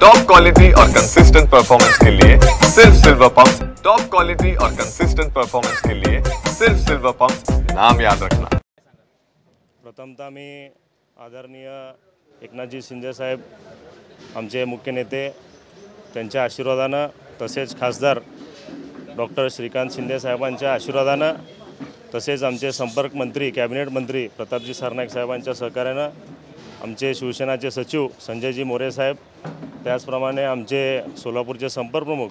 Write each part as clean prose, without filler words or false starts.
Top quality और consistent performance के लिए सिर्फ सिल्वर पंप। टॉप क्वालिटी और कंसिस्टेंट परफॉर्मेंस के लिए सिर्फ सिल्वर पंप, नाम याद रखना। प्रथमतः मी आदरणीय एकनाथजी शिंदे साहेब आमचे मुख्य नेते त्यांच्या आशीर्वादानं तसेच खासदार डॉक्टर श्रीकांत शिंदे साहेबांच्या आशीर्वादानं तसेच आमचे संपर्क मंत्री कॅबिनेट मंत्री प्रतापजी सरनाईक साहेबांच्या सहकार्यानं आमचे शिवसेनाचे सचिव संजयजी मोरे साहेब, त्याचप्रमाणे आमचे सोलापूरचे संपर्क प्रमुख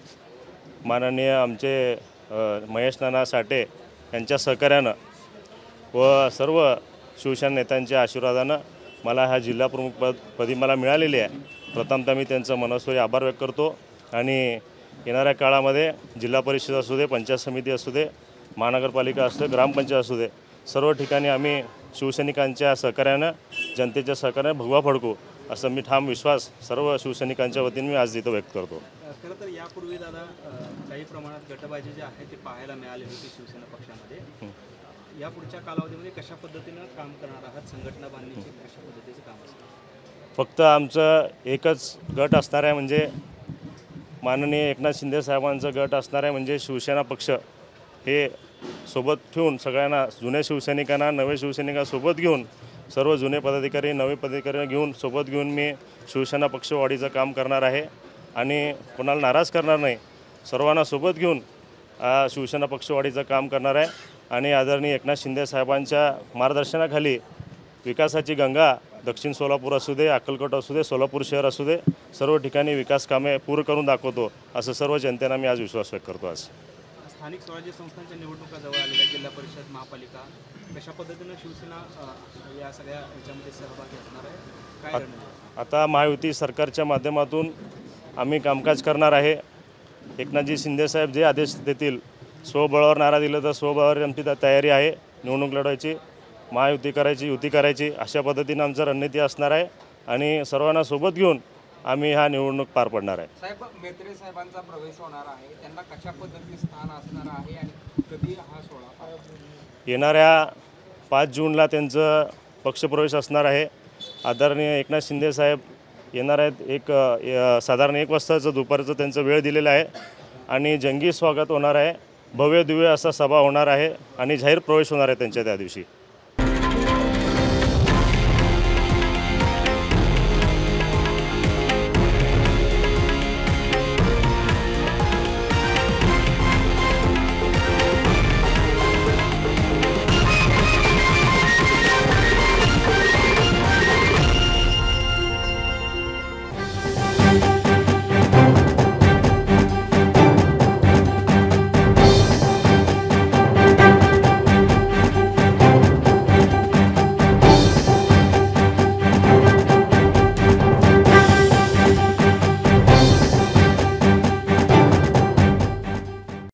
माननीय आमचे महेश नाना साठे यांच्या सहकार्यानं व सर्व शिवसेना नेत्यांच्या आशीर्वादानं मला हा जिल्हा प्रमुखपदी मला मिळालेली आहे। प्रथमतः मी त्यांचं मनस्वी आभार व्यक्त करतो आणि येणाऱ्या काळामध्ये जिल्हा परिषद असू दे, पंचायत समिती असू दे, महानगरपालिका असू दे, ग्रामपंचायत असू दे, सर्व ठिकाणी आम्ही शिवसैनिकांच्या सहकार्यानं जनतेच्या सहकार्यानं भगवा फडकू असं मी ठाम विश्वास सर्व शिवसैनिकांच्या वतीने मी आज इथं व्यक्त करतो। खरं तर यापूर्वी दादा काही प्रमाणात गटबाजी जे आहे ते पाहायला मिळाली होती शिवसेना पक्षामध्ये। या पुढच्या कालावधीमध्ये कशा पद्धतीनं काम करणार आहात, संघटना बांधणीचे कशा पद्धतीचं काम असेल? फक्त आमचं एकच गट असणार आहे, म्हणजे माननीय एकनाथ शिंदे साहेबांचा गट असणार आहे, म्हणजे शिवसेना पक्ष हे सोबत ठेवून सगळ्यांना जुन्या शिवसैनिकांना नवे शिवसैनिकांसोबत घेऊन सर्व जुने पदाधिकारी नवे पदाधिकारी घेऊन सोबत घेऊन मी शिवसेना पक्ष वाढीचं काम करणार आहे आणि कोणाला नाराज करणार नाही, सर्वांना सोबत घेऊन शिवसेना पक्षवाढीचं काम करणार आहे आणि आदरणीय एकनाथ शिंदे साहेबांच्या मार्गदर्शनाखाली विकासाची गंगा दक्षिण सोलापूर असू दे, अक्कलकोट असू दे, सोलापूर शहर असू दे, सर्व ठिकाणी विकास कामे पूर्ण करून दाखवतो असं सर्व जनतेला मी आज विश्वास व्यक्त करतो। आज स्थानिक स्वराज्य संस्थांच्या निवडणुका जवळ आलेल्या, जिल्हा परिषद, महापालिका, कशा पद्धतीनं शिवसेना या सगळ्या ह्याच्यामध्ये सहभागी असणार आहे, काय रणनीती? आता महायुती सरकारच्या माध्यमातून आम्ही कामकाज करणार आहे। एकनाथजी शिंदे साहेब जे आदेश देतील, स्वबळावर नारा दिलं तर स्वबळावर आमची तयारी आहे निवडणूक लढवायची, महायुती करायची, युती करायची, अशा पद्धतीनं आमचं रणनीती असणार आहे आणि सर्वांना सोबत घेऊन आम्ही हा निवडणूक पार पडणार आहे। साहेब, मेत्रे साहेबांचा प्रवेश होणार आहे, त्यांना कशा पद्धतीने स्थान असणार आहे आणि कधी हा सोहळा? येणाऱ्या 5 जूनला त्यांचं पक्षप्रवेश असणार आहे। आदरणीय एकनाथ शिंदे साहेब येणार आहेत, साधारण 1 वाजताचं दुपारचं त्यांचं वेळ दिलेला आहे आणि जंगी स्वागत होणार आहे, भव्य दिव्य असा सभा होणार आहे आणि जाहीर प्रवेश होणार आहे त्यांच्या त्या दिवशी।